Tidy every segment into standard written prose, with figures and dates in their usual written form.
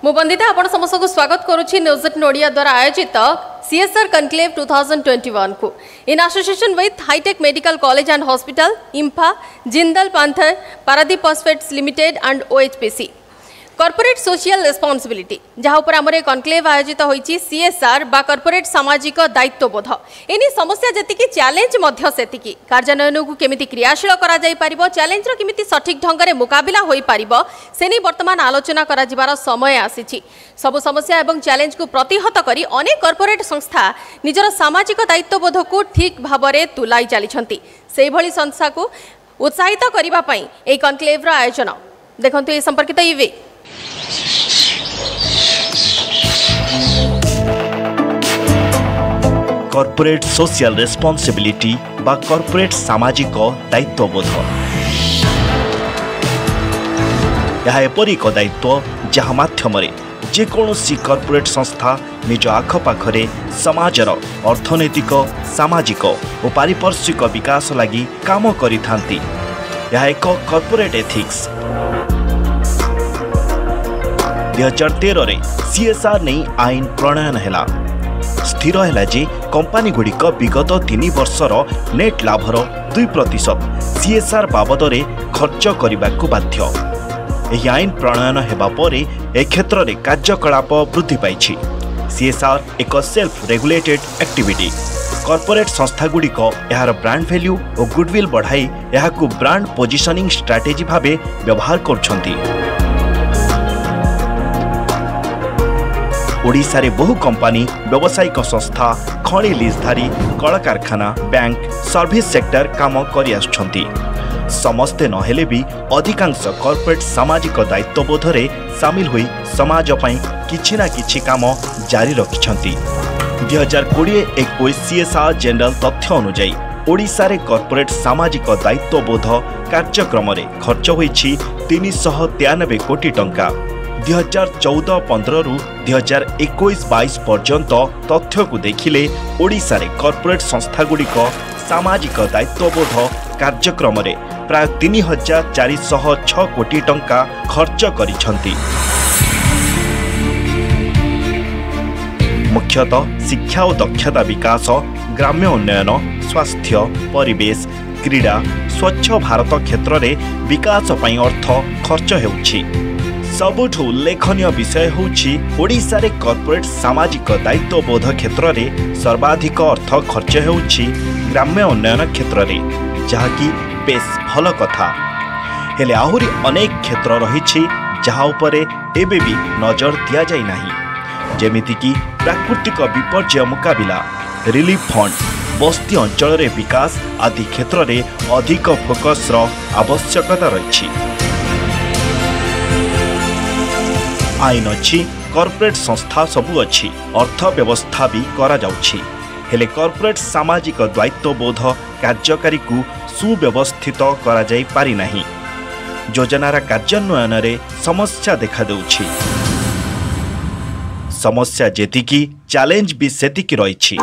मु बंदिता आपण समस्त को स्वागत करुछि न्यूज 18 ओडिया द्वारा आयोजित CSR Conclave 2021 को in association with hitech medical college and hospital IMFA Jindal Panther Paradeep phosphates limited and OHPC corporate social responsibility जहाँ पर आमर कनक्लेव आयोजित होइछि CSR बा कॉर्पोरेट सामाजिक दायित्वबोध एनी समस्या जतिकी चैलेंज मध्य सेतिकी कार्यान्वयन को केमिति क्रियाशील करा जाई पारिबो चैलेंज रो केमिति सठिक ढंग रे मुकाबिला होई पारिबो सेनी वर्तमान आलोचना करा जिबार समय आसीछि। सब समस्या एवं चैलेंज को प्रतिहत करी अनेक कॉर्पोरेट संस्था निजर सामाजिक दायित्वबोध को ठीक भाव में तुलाई चलीछंती। सेही भली संस्था को उत्साहित करिबा पई ए कनक्लेव रो आयोजन देखंतु ए संपर्कित इवे कॉर्पोरेट सोशल रेस्पॉन्सिबिलिटी बा कॉर्पोरेट सामाजिक दायित्वबोध यह एपरी एक दायित्व जहाँ माध्यम जेकोसी कॉर्पोरेट संस्था निज आखपाखरे समाजर अर्थनैतिक सामाजिक और पारिपार्श्विक विकास लगी काम करिथांती। यह एक कॉर्पोरेट एथिक्स 2013 रे CSR नहीं आईन प्रणयन हैला। स्थिर है जे कंपनी गुड़िक विगत 3 वर्षर नेट लाभर 2% CSR बाबद खर्च करने को बाध्य। यह आईन प्रणयन हेबा परे ए क्षेत्र में कार्यकलाप वृद्धि पाइछि। CSR एक सेल्फ रेगुलेटेड एक्टिविटी। कॉर्पोरेट संस्था गुड़िक यार ब्रांड वैल्यू और गुडविल बढ़ाई यहाकू ब्रांड पोजिशनिंग स्ट्रैटेजी भावे व्यवहार करछंती। ओडिशा रे बहु कंपनी व्यावसायिक संस्था खणी लीजधारी कल कारखाना बैंक सर्विस सेक्टर काम करि आछंती। समस्ते नहेले भी अधिकांश कॉर्पोरेट सामाजिक दायित्वबोध रे शामिल होई समाज पई किछि ना किछि काम जारी रखिछंती। 2020-21 CSR जनरल तथ्य अनुसार ओडिशा रे कॉर्पोरेट सामाजिक दायित्वबोध कार्यक्रम रे खर्च होईछि 393 कोटी टंका। 2014-15 रु 2021-22 पर्यंत तथ्य को देखिले ओडिशा रे कॉर्पोरेट संस्था गुड़िक सामाजिक दायित्वबोध कार्यक्रम रे प्राय 3406 कोटी टंका खर्च करिछंती। मुख्यतः शिक्षा और दक्षता विकास ग्राम्य उन्नयन स्वास्थ्य परिवेश क्रीड़ा स्वच्छ भारत क्षेत्र में विकास पई अर्थ खर्च हेउछि। सबुठु उल्लेखनीय विषय होउछि ओडिशा रे कॉर्पोरेट सामाजिक दायित्वबोध क्षेत्र में सर्वाधिक अर्थ खर्च हेउछि ग्राम्य उन्नयन क्षेत्र में, जहाँकि बेस भल कथा। हेले आहुरी अनेक क्षेत्र रहिछि जहाँ उपरे एबे भी नजर दिया जाय नाही, जेमिति कि प्राकृतिक विपर्यय मुकाबिला रिलीफ फंड बस्ती अंचल रे विकास आदि क्षेत्र में अधिक फोकस रो आवश्यकता रही। आईन अच्छी कॉर्पोरेट संस्था सबू अच्छी अर्थव्यवस्था भी करा जाउछि, हेले कॉर्पोरेट सामाजिक दायित्वबोध कार्यकारी को सुव्यवस्थित करा जाई पारि नाही। योजनार कार्यान्वयन रे समस्या देखा देउछि। समस्या जेतिकी चैलेंज भी सेतिकी रहिछि।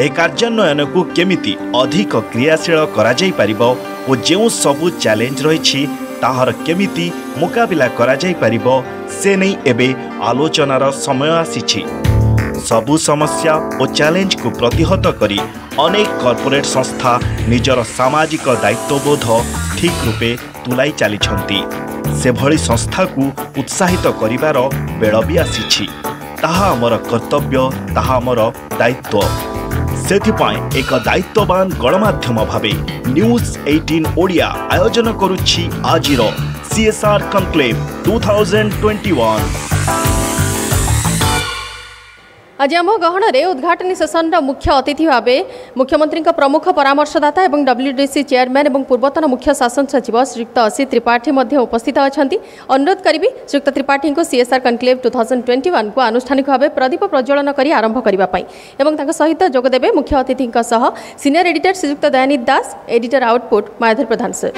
ए कार्यान्वयन को केमिति अधिक क्रियाशील करा जाई परिबो ओ जेउ सबु चैलेंज रहिछि ताहर केमिति मुकाबिला करा जाई परिबो से नहीं एबे आलोचनार समय आसीछि। सबु समस्या और चैलेंज को प्रतिहत करी अनेक कॉर्पोरेट संस्था निजर सामाजिक दायित्वबोध ठीक रूपे तुलाई चलीछंती। से भली संस्था को उत्साहित करिवार बेळ भी आसीछि। ताहा हमर कर्तव्य, ताहा हमर दायित्व। सेथिपाई एक दायित्ववान गणमाध्यम भावे न्यूज 18 ओडिया आयोजन करुछि आजिरो CSR कनक्लेव 2021। आज आम गहन में उद्घाटनी सेसन मुख्य अतिथि भाव मुख्यमंत्री प्रमुख परामर्शदाता और WDC चेयरमैन और पूर्वतन मुख्य शासन सचिव श्रीयुक्त असी त्रिपाठी उपस्थित अच्छा। अनुरोध करी श्रीयुक्त त्रिपाठी को CSR कनक्लेव 2021 को आनुष्ठानिक भाव प्रदीप प्रज्वलन कर आरंभ करने सहित जोगदेवे मुख्य अतिथि सीनियर एडिटर श्रीयुक्त दयानिधि दास, एडिटर आउटपुट मायाधर प्रधान सर।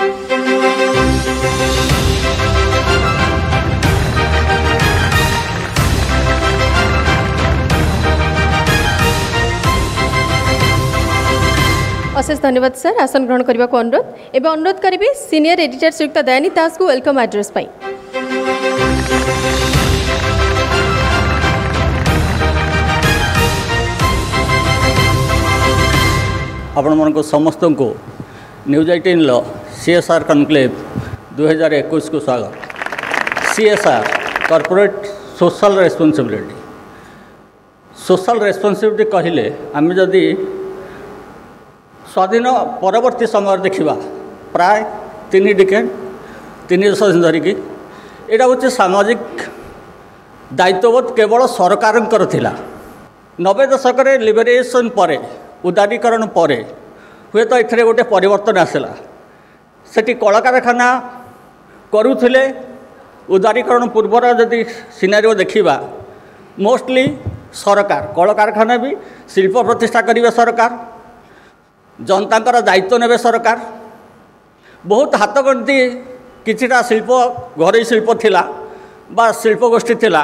अशेष धन्यवाद सर। आसन ग्रहण करने को अनुरोध। एवं अनुरोध करी सीनियर एडिटर श्रीयुक्त दयानिधि दास को वेलकम एड्रेस पाई। आपण मन को समस्त को न्यूज 18 CSR कनक्लेव 2021 को स्वागत। CSR कॉर्पोरेट सोशल रेस्पॉन्सिबिलिटी कहले आम जदि स्वाधीन परवर्ती समय देखा प्राय 3 डिकेड 3 दशक धरिकी यहाँ हूँ सामाजिक दायित्वबोध केवल सरकार थिला। 90 दशक लिबरेशन पर उदारीकरण पर हुए तो ये गोटे परिवर्तन आसला। सेठी कल कारखाना करुले उदारीकरण पूर्वर जदि सिनारियो देखा मोस्टली सरकार कल कारखाना भी शिल्प प्रतिष्ठा करेंगे सरकार जनता दायित्व नेबे सरकार बहुत हाथ गणती किछिटा शिल्प घरोई शिल्प थिला बा शिल्प गोष्ठी थिला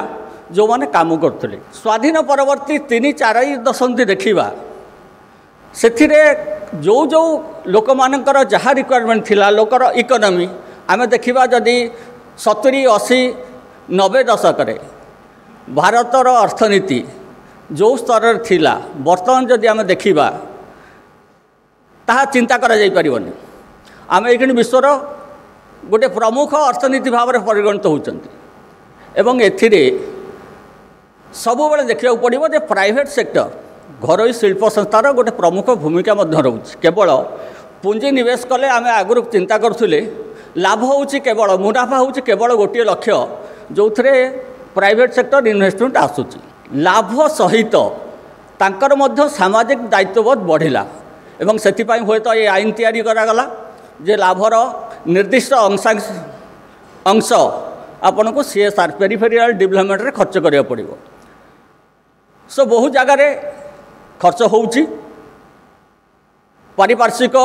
जो माने काम करथले। स्वाधीन परवर्ती 3-4 दशंधि देखा से जो जो लोक मानकर जहाँ रिक्वायरमेंट थिला लोकर इकोनॉमी आमे देखा जदि 70-80-90 दशक भारतर अर्थनीति जो स्तर थिला वर्तमान जदि आमे देखा ताहा चिंता करा जाई परिबनी। आमे एखिन विश्वर गोटे प्रमुख अर्थनीति भाव में परिगणित होचंती एवं एथिरे सब बेले देखा पड़ो जे प्राइवेट सेक्टर घरोई शिल्प संस्थार गोटे प्रमुख भूमिका रोचे। केवल पुंजी निवेश कले आम आगुरी चिंता करुले लाभ हो केवल मुनाफा हो केवल गोटे लक्ष्य जो थे प्राइवेट सेक्टर इन्वेस्टमेंट आसूची लाभ सहित तांकर मध्य सामाजिक दायित्वबोध बढ़िला एवं सेतिपाई हुए तो ये आईन तैयारी करागला जे लाभर निर्दिष्ट अंश आपन को CSR पेरिफेरियल डेवलपमेंट रे खर्च करिया पड़िबो। सो बहुत जगार खर्च होउची पारिपार्श्विक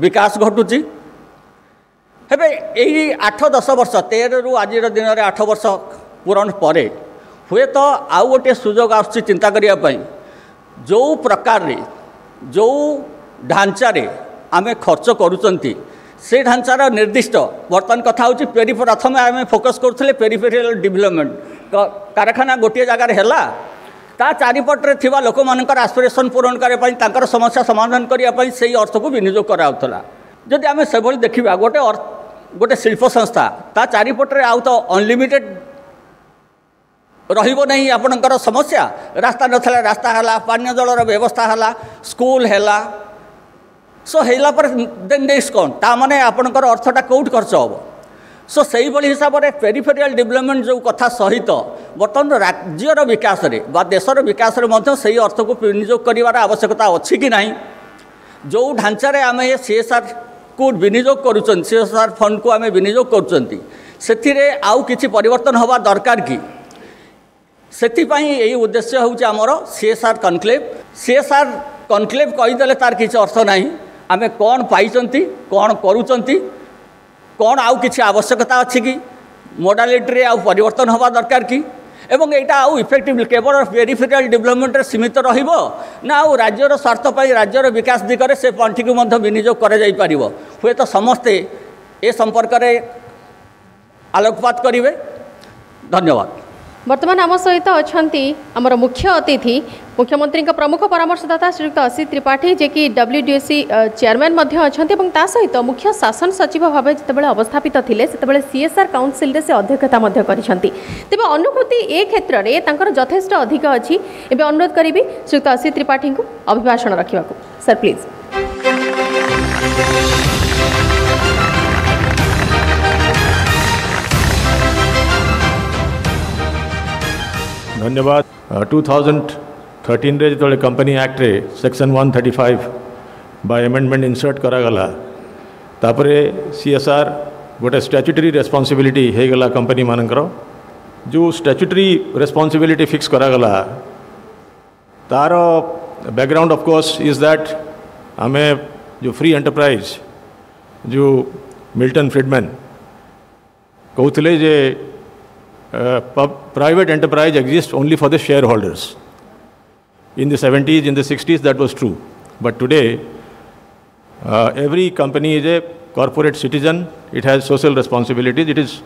विकास घटुची हेबे एई 8-10 वर्ष 13 रु आज दिन में 8 वर्ष पूरण पर हुए तो आउ गोटे सुजोग आसुची चिंता करिया पई जो प्रकार रे जो ढांचारे आमे खर्च करूचंती से ढांचार निर्दिष्ट बर्तमान कथा होची प्रथम आम फोकस करुले पेरिफेरियल डेवलपमेंट कारखाना गोटे जगार है ता चारिपटे थिबा लोक मानकर एस्पिरेशन पूरण करने तांकर समस्या समाधान करने से अर्थ को विनियोग कराउथला। जदि आम से भली देखा गोटे शिल्प संस्था ता चारिपटे आउ तो अनलिमिटेड रहिबो नहीं आपणकर समस्या रास्ता नथला रास्ता है पानी जलर व्यवस्था है स्कूल है सो हैला पर देन नेक्स्ट कौन ता माने आपणकर अर्थटा कौट खर्च हम सो से हिसाब से पेरिफेरियल डेवलपमेंट जो कथा सहित बर्तमान राज्यर विकास रे बा देशर विकास रे मध्य सही अर्थ को विनियोग करिवार आवश्यकता अछि कि नहीं जो ढांचारे आम ये CSR को विनियोग करुचन CSR फंड को आम विनियोग करुचंती सेथिरे आउ किछि परिवर्तन हवा दरकार कि सेथिपाई यही उद्देश्य होउछि हमर CSR कनक्लेव कहीदेले तार किछि अर्थ नहीं आमे कौन पाइचंती कौन करुचंती कौन आउ किछि आवश्यकता अछि कि मोडालिटी रे आउ परिवर्तन हवा दरकार कि एवं एटा आउ इफेक्टिवली केवल पेरिफेरियल डेवलपमेंट रे सीमित रहिबो ना आउ राज्यर स्वार्थ पाई राज्यर विकास दिगरे से पंथी को मध्य विनियोग करा जाई परिबो हुए तो समस्ते ए संपर्क रे आलोकपात करिवे। धन्यवाद। वर्तमान आम सहित अच्छा आमर मुख्य अतिथि मुख्यमंत्री प्रमुख परामर्शदाता श्रीयुक्त असित त्रिपाठी जे कि WDC चेयरमैन अच्छा सहित मुख्य शासन सचिव भाव जिते अवस्थापित थे से CSR काउंसिल से अध्यक्षता तेज अनुभूति ए क्षेत्र में यथेष्ट अधिक अच्छी एवं अनुरोध करी श्रीयुक्त असित त्रिपाठी को अभिभाषण रखा। Sir please. धन्यवाद। 2013 रे जो कंपनी एक्ट रे सेक्शन 135 बाय अमेंडमेंट इंसर्ट करागला तापरे CSR गोटे स्टैट्यूटरी रेस्पॉन्सिबिलिटी हो गला कंपनी मानकर जो स्टैट्यूटरी रेस्पॉन्सिबिलिटी फिक्स करागला तार background of course is that हमें जो फ्री एंटरप्राइज जो मिल्टन फ्रीडमैन कहते जे private enterprise exists only for the shareholders. In the 70s, in the 60s, that was true. But today, every company is a corporate citizen. It has social responsibilities. It is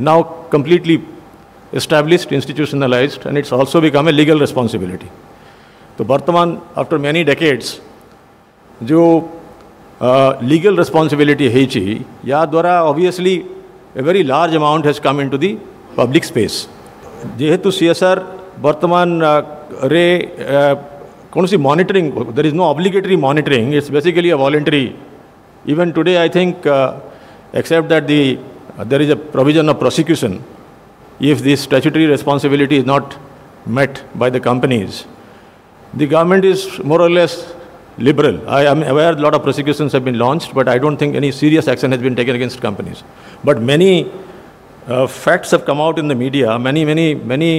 now completely established, institutionalized, and it's also become a legal responsibility. So, Bartaman, after many decades, जो legal responsibility है या द्वारा obviously a very large amount has come into the public space जेहेतु CSR वर्तमान रे कौन सी monitoring there is no obligatory monitoring it's basically a voluntary even today I think except that there is a provision of prosecution if this statutory responsibility is not met by the companies. The government is more or less liberal. I am aware a lot of prosecutions have been launched, but I don't think any serious action has been taken against companies. But many facts have come out in the media. Many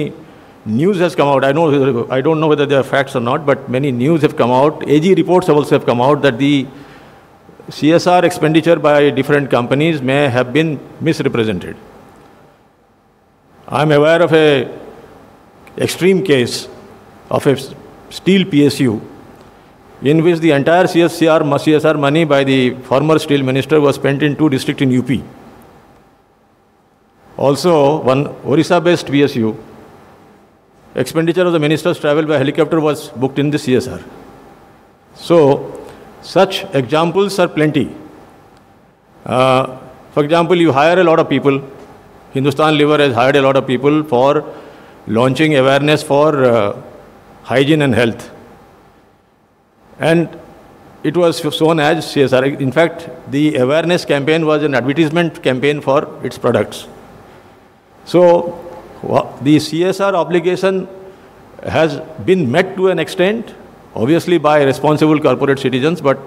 news has come out. I don't know whether they are facts or not, but many news have come out. AG reports also have come out that the CSR expenditure by different companies may have been misrepresented. I am aware of a extreme case of a steel PSU in which the entire CSR money by the former steel minister was spent in 2 districts in UP. Also, one Orissa-based PSU, expenditure of the minister's travel by helicopter was booked in the CSR. So, such examples are plenty. For example, you hire a lot of people. Hindustan Liver has hired a lot of people for launching awareness for hygiene and health. And it was shown as CSR. In fact, the awareness campaign was an advertisement campaign for its products. So, the CSR obligation has been met to an extent, obviously by responsible corporate citizens, but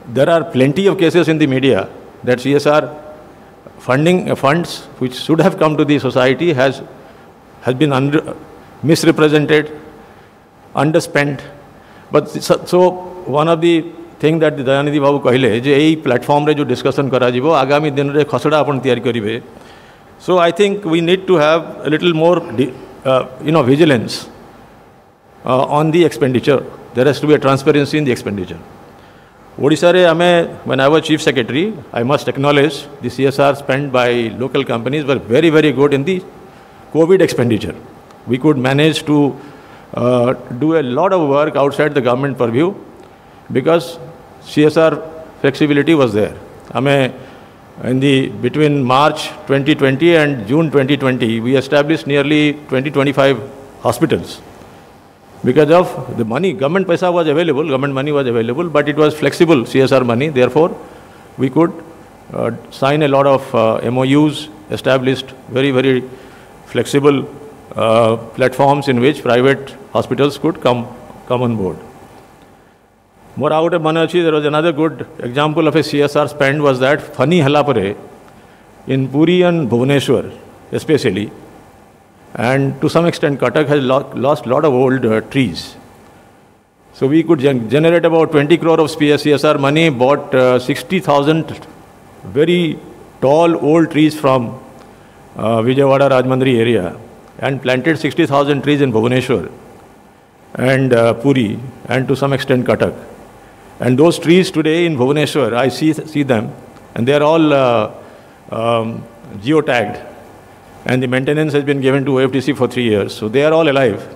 there are plenty of cases in the media that CSR funds which should have come to the society has been misrepresented, underspent. But so one of the thing that Dayanidhi Babu कहले जे यही platform रे जो discussion करा जीवो आगामी दिन रे खसड़ा अपन तैयारी करिवे. So I think we need to have a little more vigilance on the expenditure. There has to be a transparency in the expenditure. Odisha re when I was Chief Secretary, I must acknowledge the CSR spent by local companies were very, very good in the COVID expenditure. We could manage to do a lot of work outside the government purview because CSR flexibility was there. Between March 2020 and June 2020, we established nearly 20-25 hospitals. Because of the money, government paisa was available, government money was available, but it was flexible CSR money. Therefore, we could sign a lot of MOUs, established very, very flexible platforms in which private hospitals could come on board. More out of Manachi, there was another good example of a CSR spend was that Fani Halapare in Puri and Bhubaneswar, especially. And to some extent, Cuttack has lost a lot of old trees. So we could generate about 20 crore of CSR money, bought 60,000 very tall old trees from Vijayawada, Rajmandri area, and planted 60,000 trees in Bhubaneswar and Puri, and to some extent Cuttack. And those trees today in Bhubaneswar, I see them, and they are all geotagged. And the maintenance has been given to OFDC for 3 years. So they are all alive.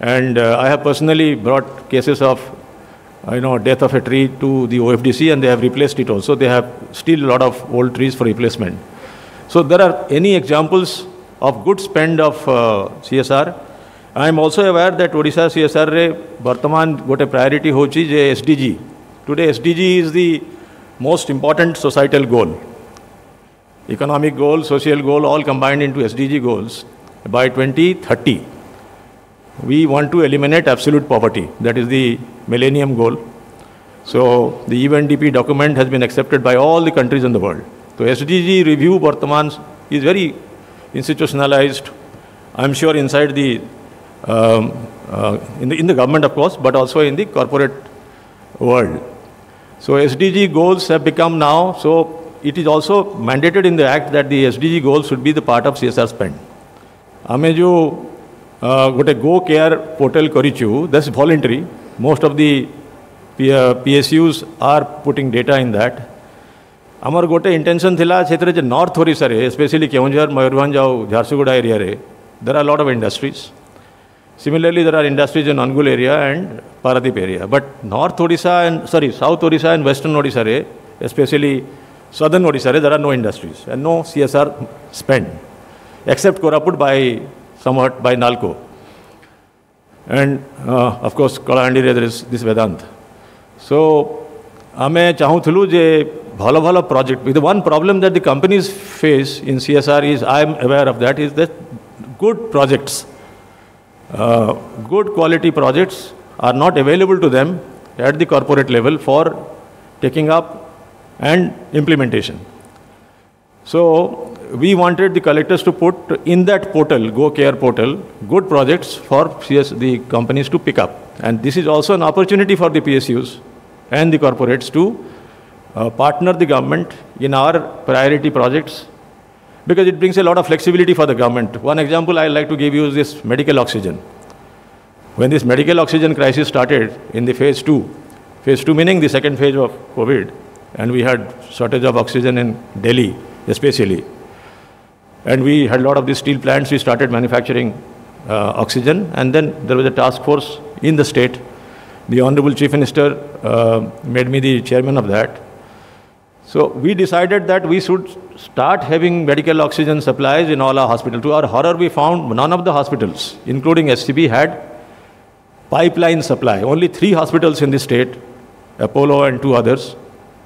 And I have personally brought cases of, death of a tree to the OFDC, and they have replaced it also. They have still a lot of old trees for replacement. So there are any examples of good spend of CSR. I am also aware that Odisha CSR re Bartaman got a priority hochi je SDG. Today SDG is the most important societal goal. Economic goal, social goal, all combined into SDG goals. By 2030, we want to eliminate absolute poverty. That is the millennium goal. So the UNDP document has been accepted by all the countries in the world. So SDG review Bartaman is very institutionalized. I'm sure inside the in the government, of course, but also in the corporate world. So SDG goals have become now, so it is also mandated in the act that the SDG goals should be the part of CSR spend. Ame jo gote Go Care portal karichu, that's voluntary. Most of the PSUs are putting data in that. Amar gote intention thila क्षेत्र जे North Orissa रे, especially Keonjhar, Mayurbhanj, Jharsuguda area रे, there are a lot of industries. Similarly, there are industries in Angul area and Paradip area. But South Odisha and Western Odisha, especially Southern Odisha, there are no industries and no CSR spend, except Koraput somewhat by Nalco. And of course, Kalahandi, there is this Vedant. So, ame chahuthulu je bhalo bhalo project. The one problem that the companies face in CSR is, I am aware of that, is that good projects, good quality projects are not available to them at the corporate level for taking up and implementation. So, we wanted the collectors to put in that portal, Go Care portal, good projects for the companies to pick up. And this is also an opportunity for the PSUs and the corporates to partner the government in our priority projects, because it brings a lot of flexibility for the government. One example I like to give you is this medical oxygen. When this medical oxygen crisis started in the phase 2 meaning the second phase of COVID, and we had shortage of oxygen in Delhi especially, and we had a lot of these steel plants, we started manufacturing oxygen, and then there was a task force in the state. The Honorable Chief Minister made me the chairman of that. So we decided that we should start having medical oxygen supplies in all our hospitals. To our horror, we found none of the hospitals, including SCB, had pipeline supply. Only 3 hospitals in the state, Apollo and 2 others,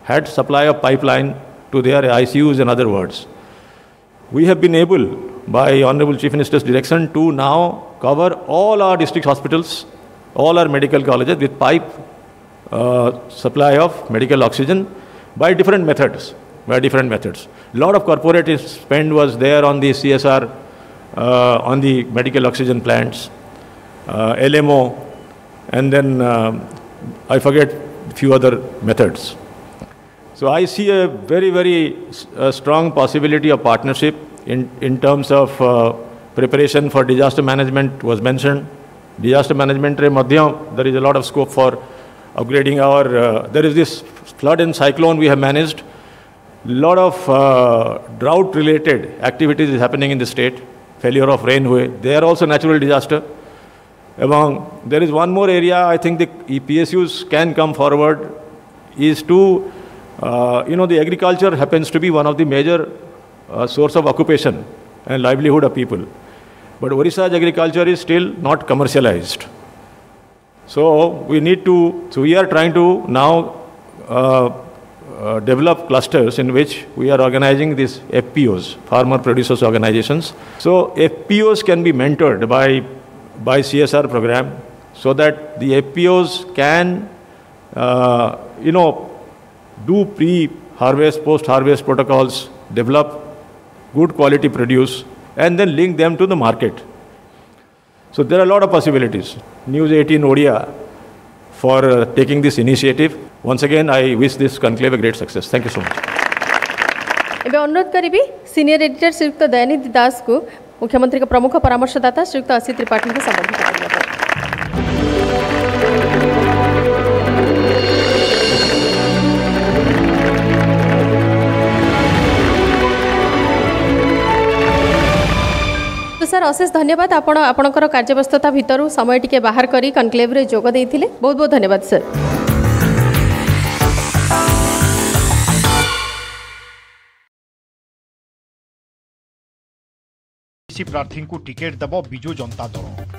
had supply of pipeline to their ICUs, in other words. We have been able, by Honorable Chief Minister's direction, to now cover all our district hospitals, all our medical colleges with pipe supply of medical oxygen by different methods. A lot of corporate spend was there on the CSR, on the medical oxygen plants, LMO, and then I forget a few other methods. So I see a very, very strong possibility of partnership in terms of preparation for disaster management was mentioned. Disaster management, there is a lot of scope for upgrading our, there is this flood and cyclone we have managed. A lot of drought-related activities is happening in the state. Failure of rainway, they are also natural disaster. There is one more area I think the PSUs can come forward, is to, the agriculture happens to be one of the major source of occupation and livelihood of people. But Odisha's agriculture is still not commercialized. So we are trying to now develop clusters in which we are organizing these FPOs, farmer producers organizations. So FPOs can be mentored by CSR program, so that the FPOs can, do pre-harvest, post-harvest protocols, develop good quality produce, and then link them to the market. So there are a lot of possibilities. News 18 Odia for taking this initiative. Once again, I wish this conclave a great success. Thank you so much. एबे अनुरोध करी senior editor श्रीयुक्त दयानिधि दास को मुख्यमंत्री का प्रमुख परामर्शदाता श्रीयुक्त असी त्रिपाठी को संबोधित करने सर अशेष धन्यवाद आपणकर कार्यव्यस्तता भितर समय टिके बाहर करी कनक्लेव रे जोग देइथिले बहुत बहुत धन्यवाद सर। प्रार्थी को टिकेट देव विजु जनता दल।